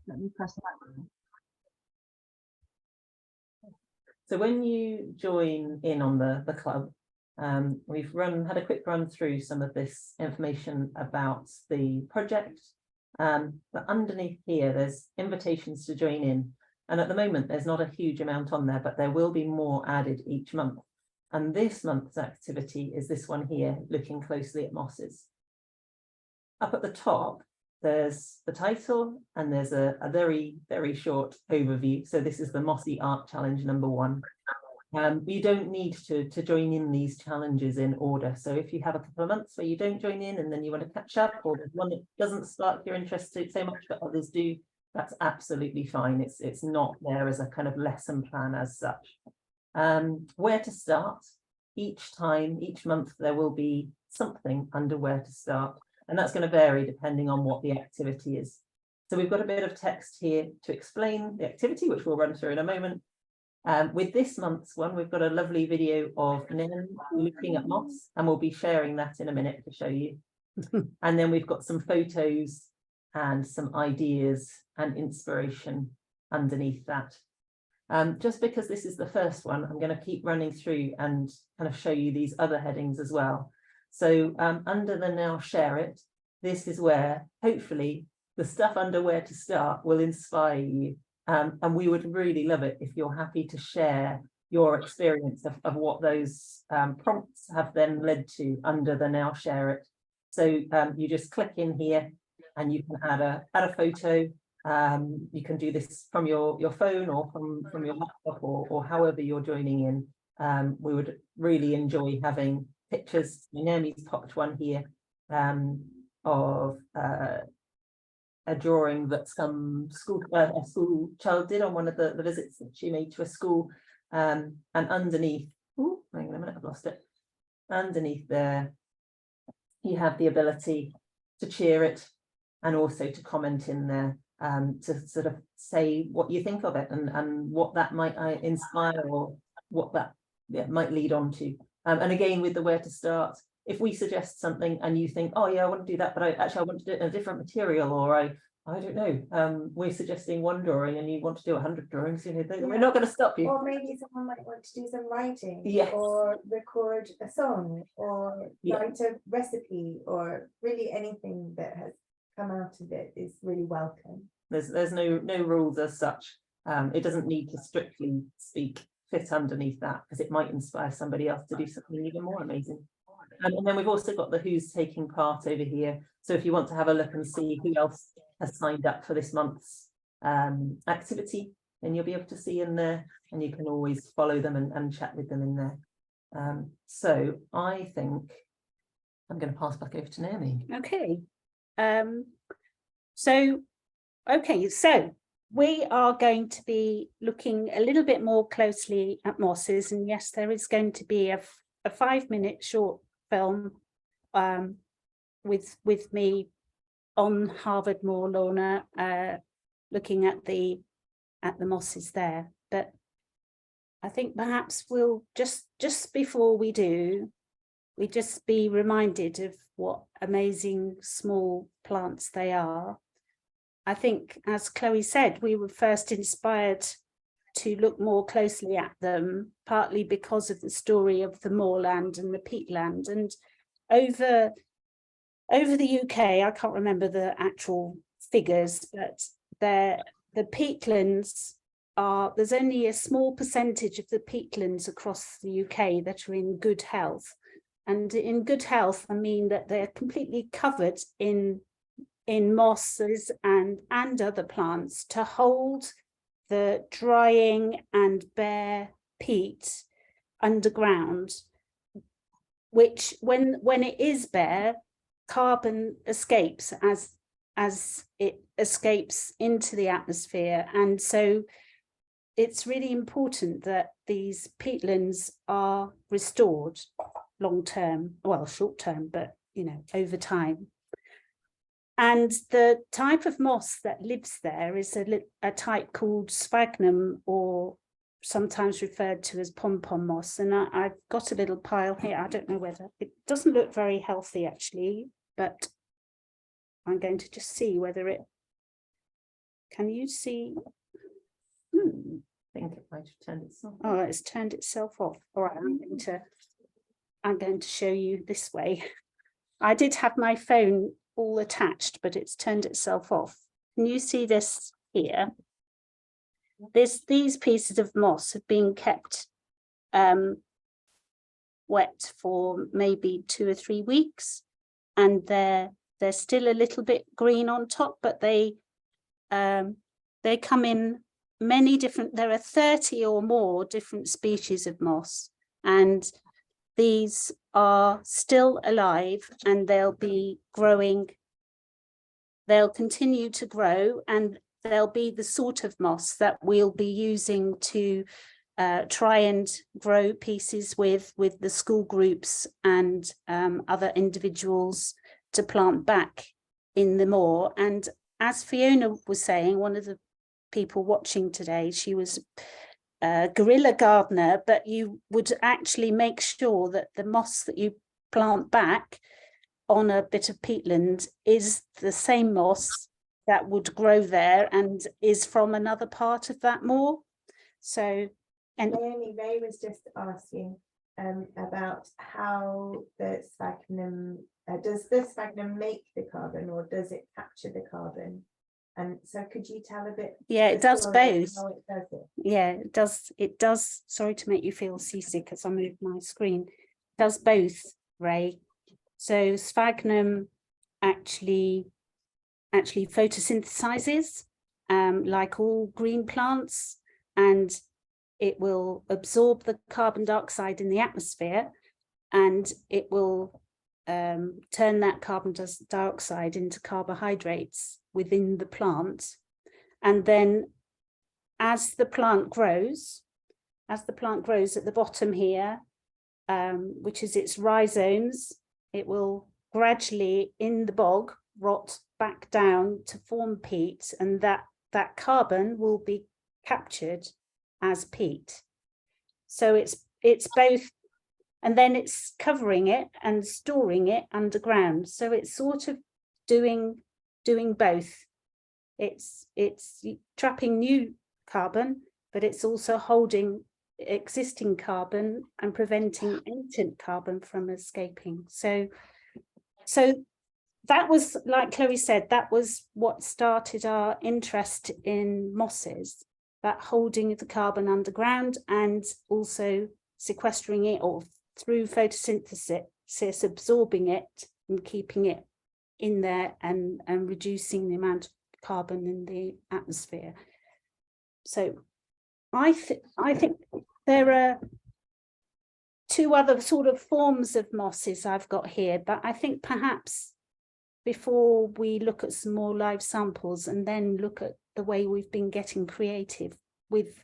Let me press that. So when you join in on the club, we've had a quick run through some of this information about the project. But underneath here, there's invitations to join in. And at the moment, there's not a huge amount on there, but there will be more added each month. And this month's activity is this one here, looking closely at mosses. Up at the top, there's the title and there's a very, very short overview. So this is the Mossy Art Challenge #1. You don't need to join in these challenges in order. So if you have a couple of months where you don't join in and then you want to catch up, or there's one that doesn't spark your interest so much, but others do, that's absolutely fine. It's not there as a kind of lesson plan as such. Where to start? Each month, there will be something under where to start. And that's going to vary depending on what the activity is. So we've got a bit of text here to explain the activity, which we'll run through in a moment. With this month's one, we've got a lovely video of Nan looking at moss, and we'll be sharing that in a minute to show you. And then we've got some photos and some ideas and inspiration underneath that. Just because this is the first one, I'm going to keep running through and kind of show you these other headings as well. So under the Now Share It, this is where hopefully the stuff under where to start will inspire you. And we would really love it if you're happy to share your experience of what those prompts have then led to under the Now Share It. So you just click in here and you can add a photo. You can do this from your phone or from your laptop or however you're joining in. We would really enjoy having pictures. Naomi's popped one here of a drawing that a school child did on one of the visits that she made to a school. And underneath, oh, hang on a minute, I've lost it. Underneath there, you have the ability to cheer it and also to comment in there, to sort of say what you think of it and what that might inspire or what that might lead on to. And again, with the where to start, if we suggest something and you think, oh yeah, I want to do that, but I want to do it in a different material, or I don't know, we're suggesting one drawing and you want to do 100 drawings, we're not going to stop you. Or maybe someone might want to do some writing, yes, or record a song, or write a recipe, or really anything that has come out of it is really welcome. There's no rules as such. It doesn't need to strictly speak fit underneath that, because it might inspire somebody else to do something even more amazing. And then we've also got the who's taking part over here. So if you want to have a look and see who else has signed up for this month's activity, then you'll be able to see in there, and you can always follow them and chat with them in there. So I think I'm going to pass back over to Naomi. Okay. So we are going to be looking a little bit more closely at mosses, and yes, there is going to be a 5-minute short film with me on Harvard Moor, Lorna, looking at the mosses there. But I think perhaps we'll just before we do, we just be reminded of what amazing small plants they are. I think, as Chloe said, we were first inspired to look more closely at them, partly because of the story of the moorland and the peatland. And over the UK, I can't remember the actual figures, but the peatlands there's only a small percentage of the peatlands across the UK that are in good health. And in good health, I mean that they're completely covered in mosses and other plants to hold the drying and bare peat underground, which when it is bare, carbon escapes as it escapes into the atmosphere. And so it's really important that these peatlands are restored long term, well, short term, but over time. And the type of moss that lives there is a type called sphagnum, or sometimes referred to as pom-pom moss. And I've got a little pile here. I don't know whether it doesn't look very healthy actually, but I'm going to just see whether it Can you see? I think it might have turned itself. Oh, it's turned itself off. All right, I'm going to show you this way. I did have my phone all attached, but it's turned itself off. Can you see this here? These pieces of moss have been kept wet for maybe 2 or 3 weeks, and they're still a little bit green on top, but they come in many different. There are 30 or more different species of moss, and these are still alive, and they'll be growing. They'll continue to grow, and they'll be the sort of moss that we'll be using to try and grow pieces with the school groups and other individuals to plant back in the moor. And as Fiona was saying, one of the people watching today, she was a guerrilla gardener, but you would actually make sure that the moss that you plant back on a bit of peatland is the same moss that would grow there and is from another part of that moor. So, and Ray was just asking about how the sphagnum, does the sphagnum make the carbon, or does it capture the carbon? And so could you tell a bit? yeah, it does both. How it does it? Yeah, it does. Sorry to make you feel seasick as I move my screen. It does both, Ray. So sphagnum actually photosynthesizes like all green plants, and it will absorb the carbon dioxide in the atmosphere, and it will turn that carbon dioxide into carbohydrates within the plant. And then as the plant grows at the bottom here, which is its rhizomes, it will gradually in the bog rot back down to form peat, and that carbon will be captured as peat. So it's both, and then it's covering it and storing it underground. So it's sort of doing both. It's trapping new carbon, but it's also holding existing carbon and preventing ancient carbon from escaping. So that was, like Chloe said, that was what started our interest in mosses, that holding the carbon underground and also sequestering it, or through photosynthesis absorbing it and keeping it in there and reducing the amount of carbon in the atmosphere. So I think there are 2 other sort of forms of mosses I've got here, but I think perhaps before we look at some more live samples and then look at the way we've been getting creative with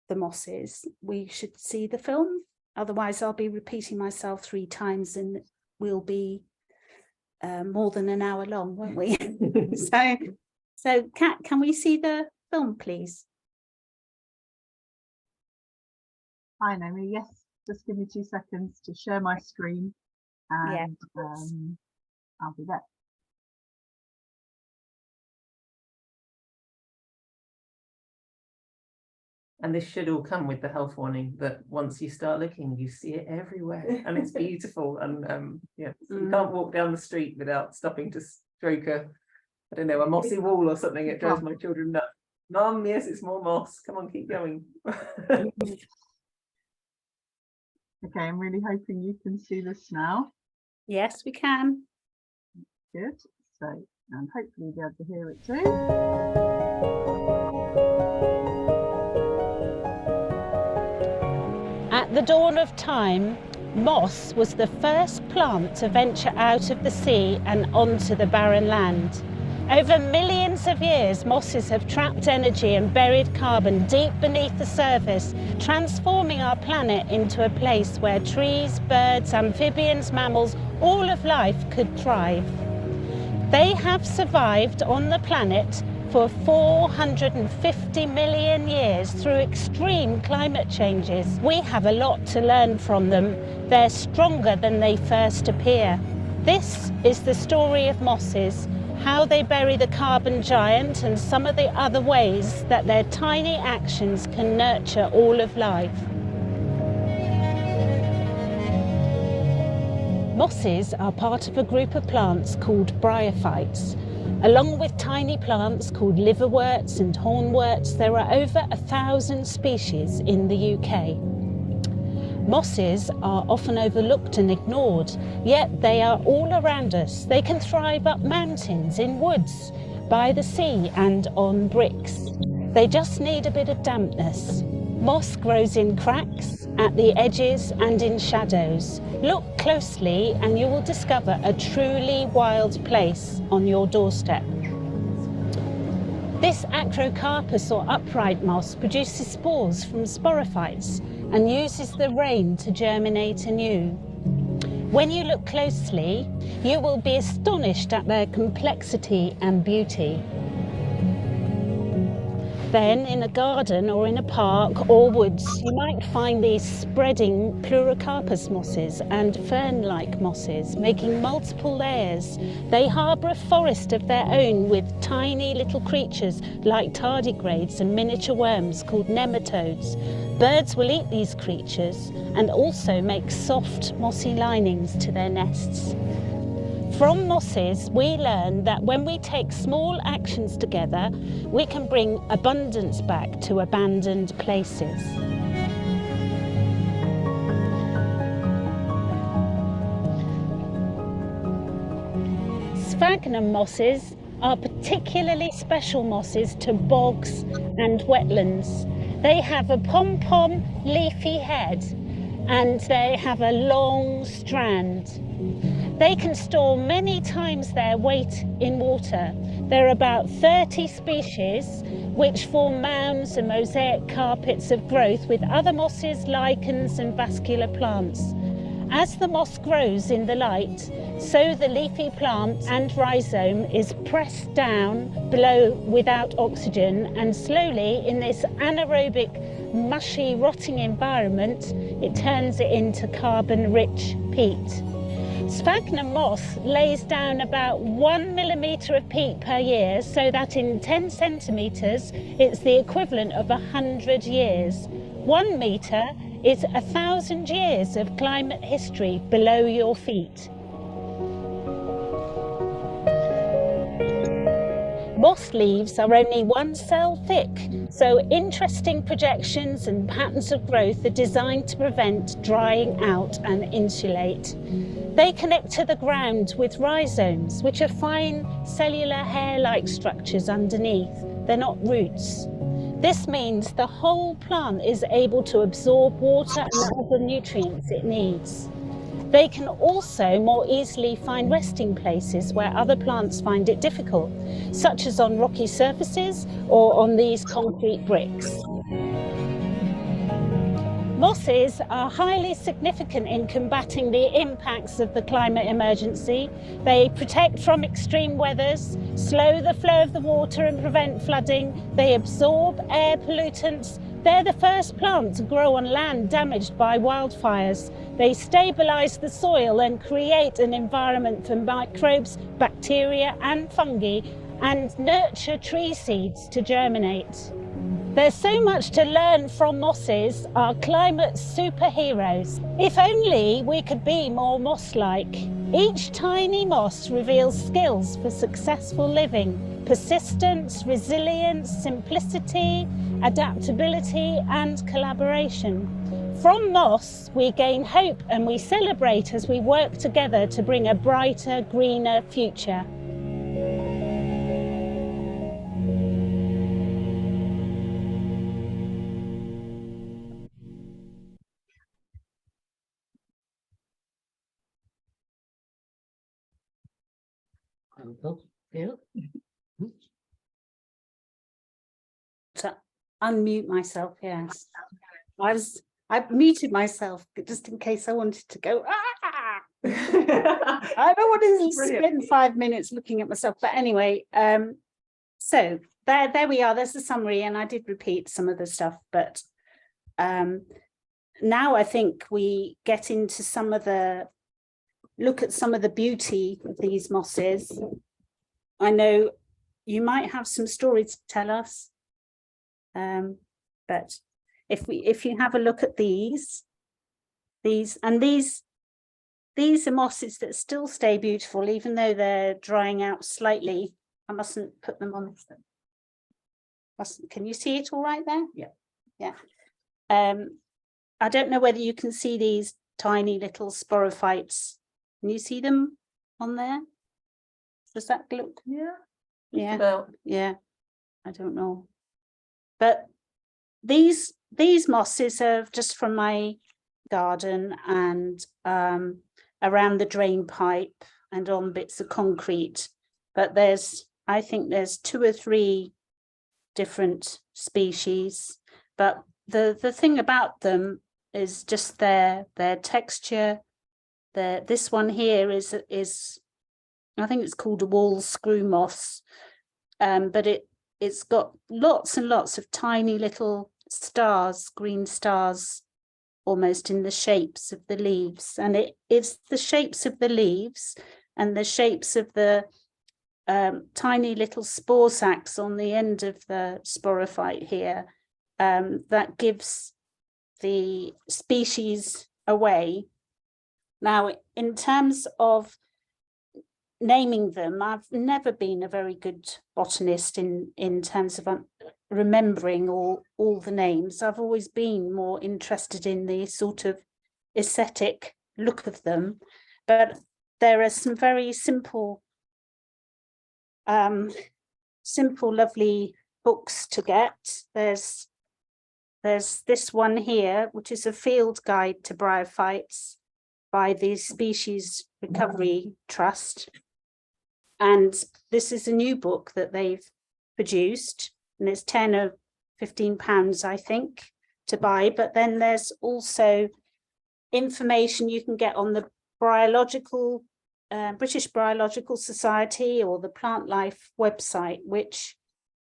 the mosses, we should see the film. Otherwise I'll be repeating myself 3 times and we'll be more than an hour long, won't we? So Kat, can we see the film, please? Hi, Naomi. Yes, just give me 2 seconds to share my screen, and I'll be there. And this should all come with the health warning that once you start looking, you see it everywhere, and it's beautiful. And yeah, so you can't walk down the street without stopping to stroke a mossy wall or something. It drives my children nuts. Mum, yes, it's more moss. Come on, keep going. Okay, I'm really hoping you can see this now. Yes, we can. Good. So, and hopefully you'll be able to hear it too. At the dawn of time, moss was the first plant to venture out of the sea and onto the barren land. Over millions of years, mosses have trapped energy and buried carbon deep beneath the surface, transforming our planet into a place where trees, birds, amphibians, mammals, all of life could thrive. They have survived on the planet for 450 million years through extreme climate changes. We have a lot to learn from them. They're stronger than they first appear. This is the story of mosses, how they bury the carbon giant and some of the other ways that their tiny actions can nurture all of life. Mosses are part of a group of plants called bryophytes. Along with tiny plants called liverworts and hornworts, there are over 1,000 species in the UK. Mosses are often overlooked and ignored, yet they are all around us. They can thrive up mountains, in woods, by the sea and on bricks. They just need a bit of dampness. Moss grows in cracks, at the edges and in shadows. Look closely and you will discover a truly wild place on your doorstep. This Acrocarpus or upright moss produces spores from sporophytes and uses the rain to germinate anew. When you look closely, you will be astonished at their complexity and beauty. Then in a garden or in a park or woods, you might find these spreading Pleurocarpus mosses and fern-like mosses, making multiple layers. They harbour a forest of their own with tiny little creatures like tardigrades and miniature worms called nematodes. Birds will eat these creatures and also make soft, mossy linings to their nests. From mosses, we learn that when we take small actions together, we can bring abundance back to abandoned places. Sphagnum mosses are particularly special mosses to bogs and wetlands. They have a pom-pom leafy head and they have a long strand. They can store many times their weight in water. There are about 30 species which form mounds and mosaic carpets of growth with other mosses, lichens and vascular plants. As the moss grows in the light, so the leafy plant and rhizome is pressed down below without oxygen, and slowly in this anaerobic, mushy, rotting environment, it turns it into carbon-rich peat. Sphagnum moss lays down about 1 millimetre of peat per year, so that in 10 centimetres it's the equivalent of 100 years. 1 metre is 1,000 years of climate history below your feet. Moss leaves are only 1 cell thick, so interesting projections and patterns of growth are designed to prevent drying out and insulate. They connect to the ground with rhizomes, which are fine cellular hair-like structures underneath. They're not roots. This means the whole plant is able to absorb water and other nutrients it needs. They can also more easily find resting places where other plants find it difficult, such as on rocky surfaces or on these concrete bricks. Mosses are highly significant in combating the impacts of the climate emergency. They protect from extreme weathers, slow the flow of the water and prevent flooding. They absorb air pollutants. They're the first plant to grow on land damaged by wildfires. They stabilise the soil and create an environment for microbes, bacteria and fungi, and nurture tree seeds to germinate. There's so much to learn from mosses, our climate superheroes. If only we could be more moss-like. Each tiny moss reveals skills for successful living: persistence, resilience, simplicity, adaptability and collaboration. From moss, we gain hope and we celebrate as we work together to bring a brighter, greener future. To unmute myself, yes. I muted myself just in case I wanted to go, ah! I don't want to spend 5 minutes looking at myself, but anyway, so there we are, there's the summary, and I did repeat some of the stuff, but now I think we get into look at some of the beauty of these mosses. I know you might have some stories to tell us. But if you have a look at these are mosses that still stay beautiful, even though they're drying out slightly. I mustn't put them on. Can you see it all right there? Yeah. I don't know whether you can see these tiny little sporophytes. Can you see them on there? Does that look? Yeah. About Yeah. I don't know. But these mosses are just from my garden and around the drain pipe and on bits of concrete. But I think there's 2 or 3 different species. But the thing about them is just their texture. This one here is I think it's called a wall screw moss, but it's got lots and lots of tiny little stars, green stars, almost in the shapes of the leaves. And it's the shapes of the leaves and the shapes of the tiny little spore sacs on the end of the sporophyte here that gives the species away. Now, in terms of naming them, I've never been a very good botanist in terms of remembering all the names. I've always been more interested in the sort of aesthetic look of them, but there are some very simple lovely books to get. There's this one here, which is a field guide to bryophytes by the Species Recovery Trust. And this is a new book that they've produced, and it's 10 or 15 pounds, I think, to buy. But then there's also information you can get on the British Bryological Society or the Plant Life website, which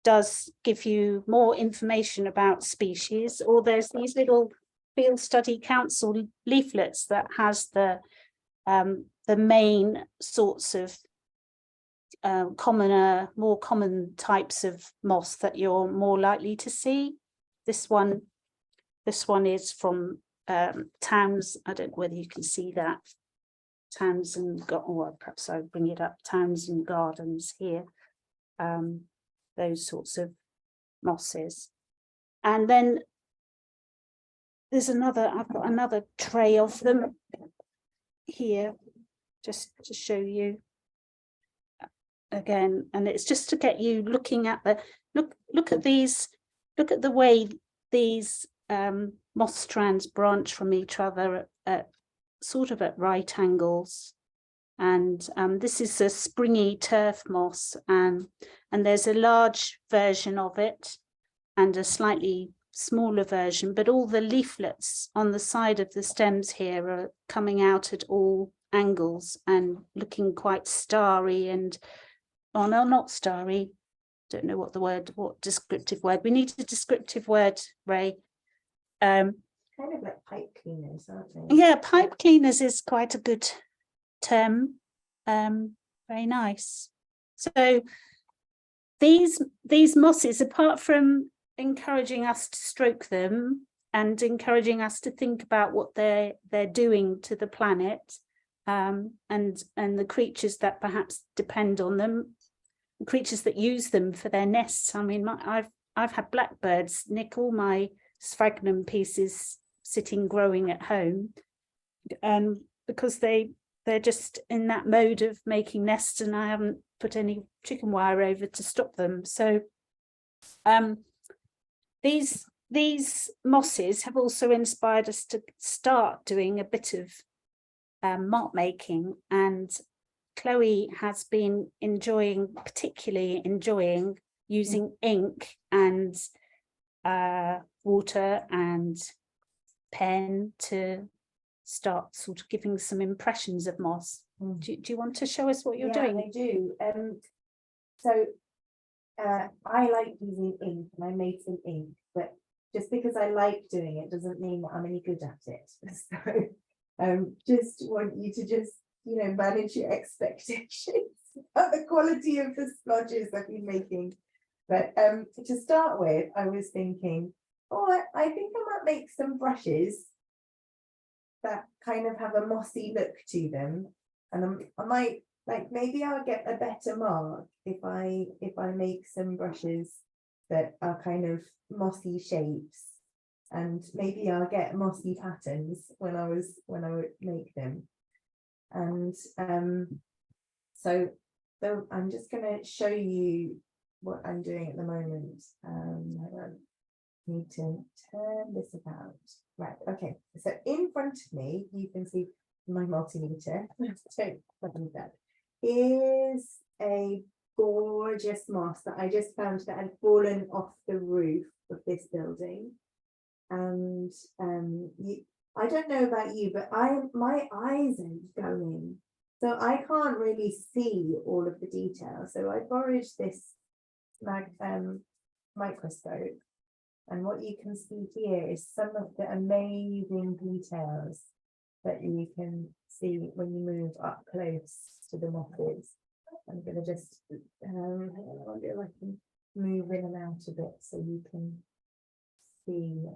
does give you more information about species. Or there's these little Field Study Council leaflets that has the main sorts of more common types of moss that you're more likely to see. This one is from Towns. I don't know whether you can see that. Townsend, or perhaps I'll bring it up. Townsend Gardens here. Those sorts of mosses, and then there's I've got another tray of them here, just to show you again, and it's just to get you looking at look at these, look at the way these moss strands branch from each other at sort of at right angles. And this is a springy turf moss, and there's a large version of it and a slightly smaller version, but all the leaflets on the side of the stems here are coming out at all angles and looking quite starry and, oh no, not starry, don't know what descriptive word, we need a descriptive word, Ray. Kind of like pipe cleaners, aren't they? Yeah, pipe cleaners is quite a good term. Very nice. So these mosses, apart from encouraging us to stroke them and encouraging us to think about what they're doing to the planet, and the creatures that perhaps depend on them, creatures that use them for their nests. I mean, I've had blackbirds nick all my sphagnum pieces sitting growing at home, because they're just in that mode of making nests, and I haven't put any chicken wire over to stop them. So these mosses have also inspired us to start doing a bit of mark making, and Chloe has been particularly enjoying using ink and water and pen to start sort of giving some impressions of moss. Do you want to show us what you're doing? I do. So I like using ink, and I made some ink, but just because I like doing it doesn't mean that I'm any good at it. So just want you to just manage your expectations. about the quality of the splodges I've been making. But to start with, I was thinking, oh, I think I might make some brushes that kind of have a mossy look to them. And I might, like, maybe I'll get a better mark if I make some brushes that are kind of mossy shapes. And maybe I'll get mossy patterns when I would make them. And so I'm just going to show you what I'm doing at the moment. I need to turn this about. Right, okay. So in front of me, you can see my multimeter. That is a gorgeous moss that I just found that had fallen off the roof of this building. And I don't know about you, but my eyes are going, so I can't really see all of the details. So I borrowed this microscope, and what you can see here is some of the amazing details that you can see when you move up close to the mosses. I'm going to just I wonder if I can move in and out a bit so you can see.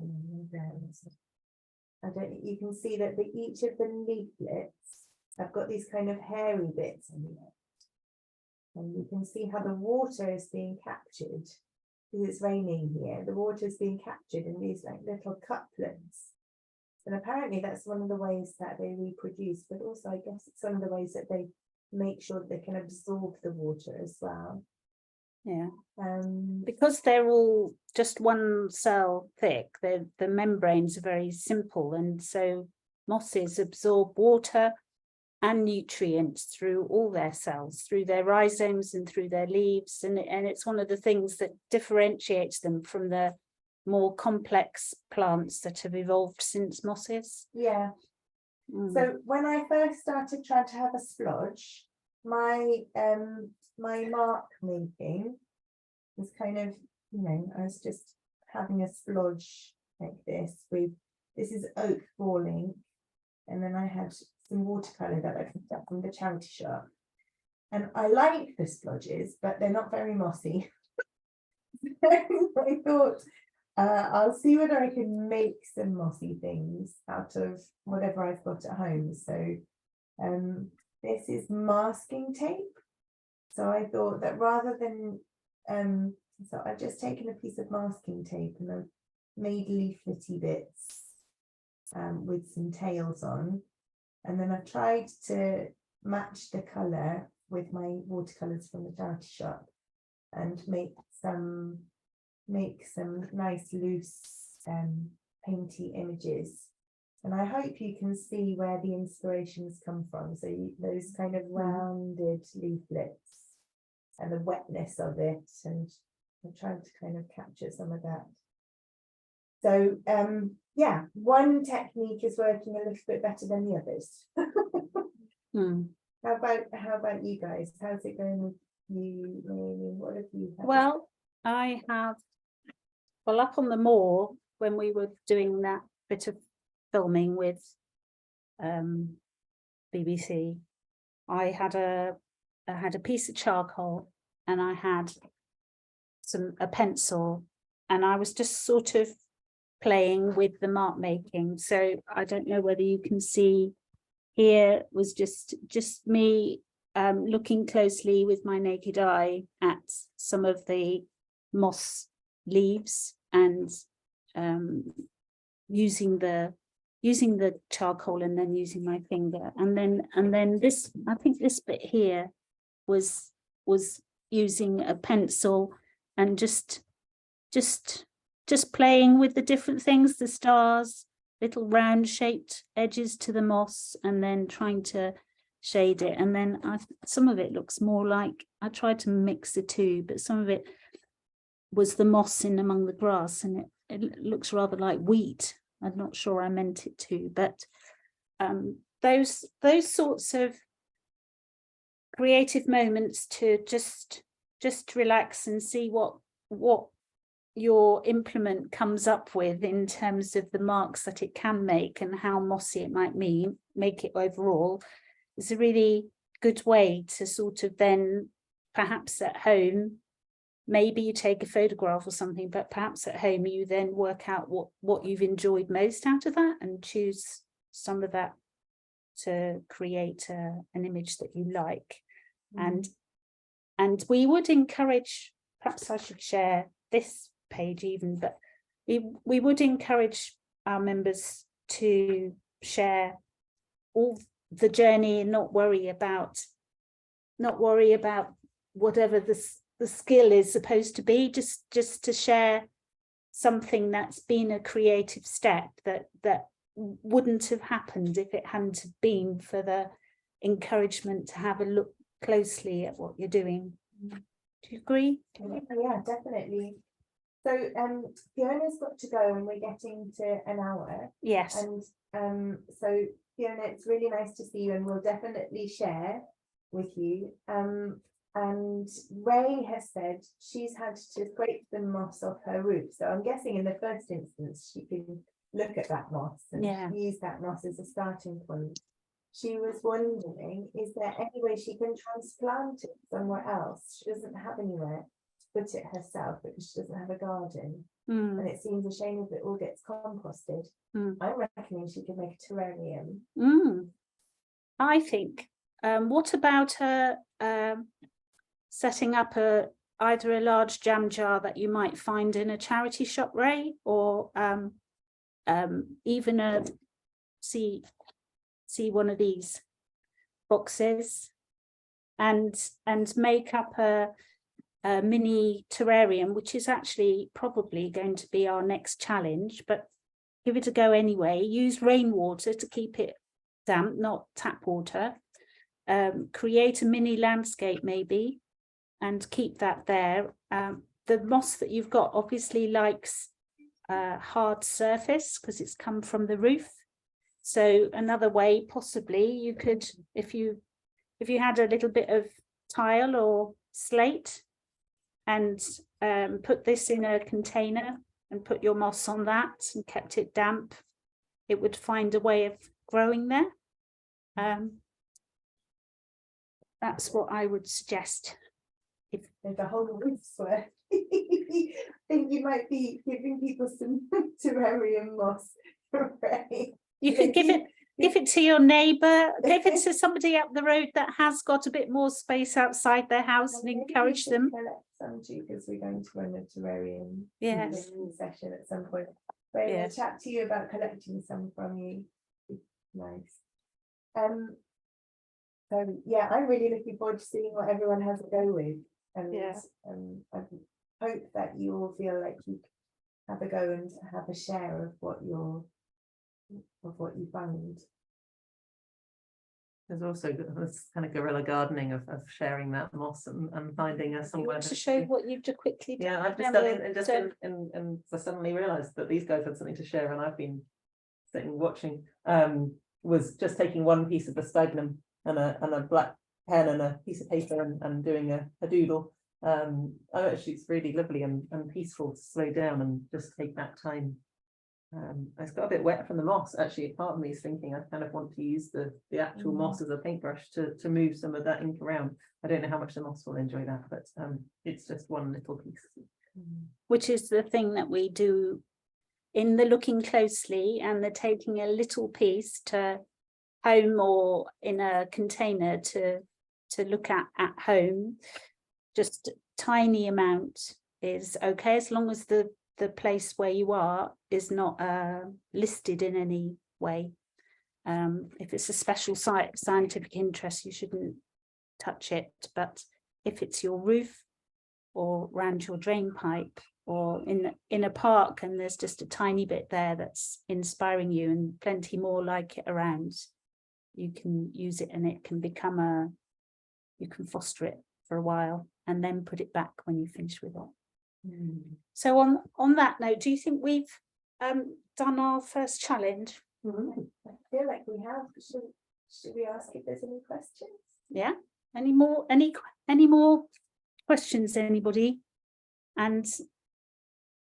You can see that each of the leaflets have got these kind of hairy bits in it. And you can see how the water is being captured, because it's raining here. The water is being captured in these like little cuplets. And apparently that's one of the ways that they reproduce, but also I guess it's one of the ways that they make sure that they can absorb the water as well. Yeah. Because they're all just one cell thick, the membranes are very simple, and so mosses absorb water and nutrients through all their cells, through their rhizomes and through their leaves, and it's one of the things that differentiates them from the more complex plants that have evolved since mosses. Yeah. So when I first started trying to have a splodge, my mark making was kind of, I was just having a splodge like this this is oak ball ink, and then I had some watercolor that I picked up from the charity shop, and I like the splodges, but they're not very mossy. I thought I'll see whether I can make some mossy things out of whatever I've got at home. So this is masking tape. So I thought that rather than so I've just taken a piece of masking tape and I've made leaflety bits with some tails on, and then I've tried to match the colour with my watercolours from the charity shop and make some nice loose painty images. And I hope you can see where the inspirations come from. So those kind of rounded leaflets and the wetness of it, and I'm trying to kind of capture some of that. So yeah, one technique is working a little bit better than the others. How about you guys? How's it going with you, Naomi? What have you had? Well, I have, up on the moor, when we were doing that bit of filming with BBC, I had a piece of charcoal and I had a pencil, and I was just sort of playing with the mark making. So I don't know whether you can see here was just me looking closely with my naked eye at some of the moss leaves and using the charcoal and then using my finger, and then this, I think this bit here was using a pencil and just playing with the different things, the stars, little round shaped edges to the moss, and then trying to shade it. And then some of it looks more like, I tried to mix the two, but some of it was the moss in among the grass, and it looks rather like wheat. I'm not sure I meant it to, but those sorts of creative moments to just relax and see what your implement comes up with in terms of the marks that it can make and how mossy it might make it overall, is a really good way to sort of then perhaps at home, maybe you take a photograph or something, but perhaps at home you then work out what you've enjoyed most out of that and choose some of that to create an image that you like. And we would encourage, perhaps I should share this page even, but we would encourage our members to share all the journey and not worry about whatever the skill is supposed to be, just to share something that's been a creative step that wouldn't have happened if it hadn't been for the encouragement to have a look closely at what you're doing. Do you agree? Yeah, definitely. So Fiona's got to go and we're getting to an hour. Yes. And so Fiona, it's really nice to see you, and we'll definitely share with you. And Ray has said she's had to scrape the moss off her roof. So I'm guessing in the first instance she can look at that moss and use that moss as a starting point. She was wondering, is there any way she can transplant it somewhere else? She doesn't have anywhere to put it herself because she doesn't have a garden. And it seems a shame if it all gets composted. I'm reckoning she could make a terrarium. I think. What about her setting up either a large jam jar that you might find in a charity shop, Ray, or even see one of these boxes and make up a mini terrarium, which is actually probably going to be our next challenge, but give it a go anyway. Use rainwater to keep it damp, not tap water. Create a mini landscape maybe and keep that there. The moss that you've got obviously likes hard surface because it's come from the roof. So another way possibly you could, if you had a little bit of tile or slate and put this in a container and put your moss on that and kept it damp, it would find a way of growing there. That's what I would suggest. If the whole roof's worth, I think you might be giving people some terrarium moss. Right? You could give it to your neighbour, give it to somebody up the road that has got a bit more space outside their house, and encourage them. Collect some too, because we're going to run a terrarium session at some point. But I'll chat to you about collecting some from you. Nice. So yeah, I'm really looking forward to seeing what everyone has to go with, and I hope that you all feel like you have a go and have a share of what you find. There's also this kind of guerrilla gardening of sharing that moss and finding somewhere to show what you've just quickly done. Yeah, I've just done it and I suddenly realised that these guys had something to share, and I've been sitting watching. Was just taking one piece of the sphagnum and a black pen and a piece of paper and doing a doodle. Actually, it's really lovely and peaceful to slow down and just take that time. It's got a bit wet from the moss. Actually, part of me is thinking I kind of want to use the actual moss as a paintbrush to move some of that ink around. I don't know how much the moss will enjoy that, but it's just one little piece. Which is the thing that we do in the looking closely and the taking a little piece to home or in a container to look at home. Just a tiny amount is okay, as long as the place where you are is not listed in any way. If it's a special scientific interest, you shouldn't touch it, but if it's your roof or around your drain pipe or in a park and there's just a tiny bit there that's inspiring you and plenty more like it around, you can use it and it can become you can foster it for a while and then put it back when you finish with it. So on that note, do you think we've done our first challenge? I feel like we have. Should we ask if there's any questions? Yeah. Any more questions, anybody? And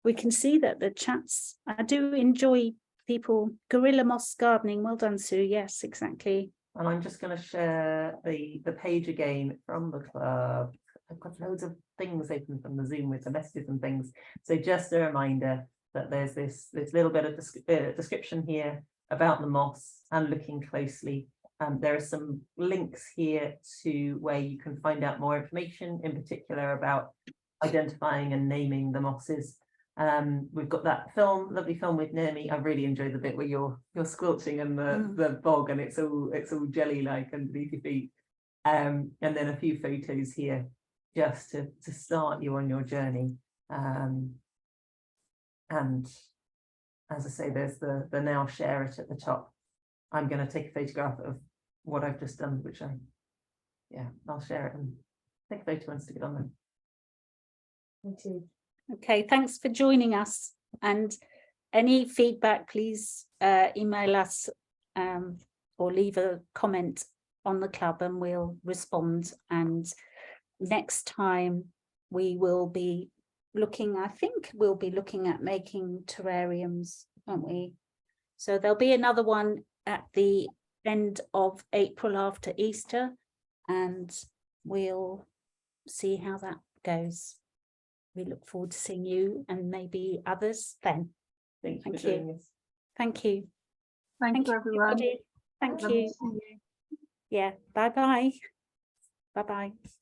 we can see that the chats, I do enjoy people. Guerrilla moss gardening, well done, Sue. Yes, exactly. And I'm just going to share the page again from the club. I've got loads of things open from the Zoom with the messages and things. So just a reminder that there's this little bit of description here about the moss and looking closely. There are some links here to where you can find out more information, in particular about identifying and naming the mosses. We've got that lovely film with Naomi. I really enjoyed the bit where you're squelching in the bog and it's all jelly like underneath your feet. And then a few photos here just to start you on your journey. And as I say, there's the now share it at the top. I'm going to take a photograph of what I've just done, which I'll share it and take a photo and stick it on there. Thank you. Okay, thanks for joining us, and any feedback, please email us or leave a comment on the club and we'll respond. And next time we will be looking, I think we'll be looking at making terrariums, won't we? So there'll be another one at the end of April after Easter, and we'll see how that goes. We look forward to seeing you and maybe others then. Thank you for Thank you. joining us. Thank you. Thank you, everyone. everybody. Thank Lovely you. to see you. Yeah, bye-bye. Bye-bye.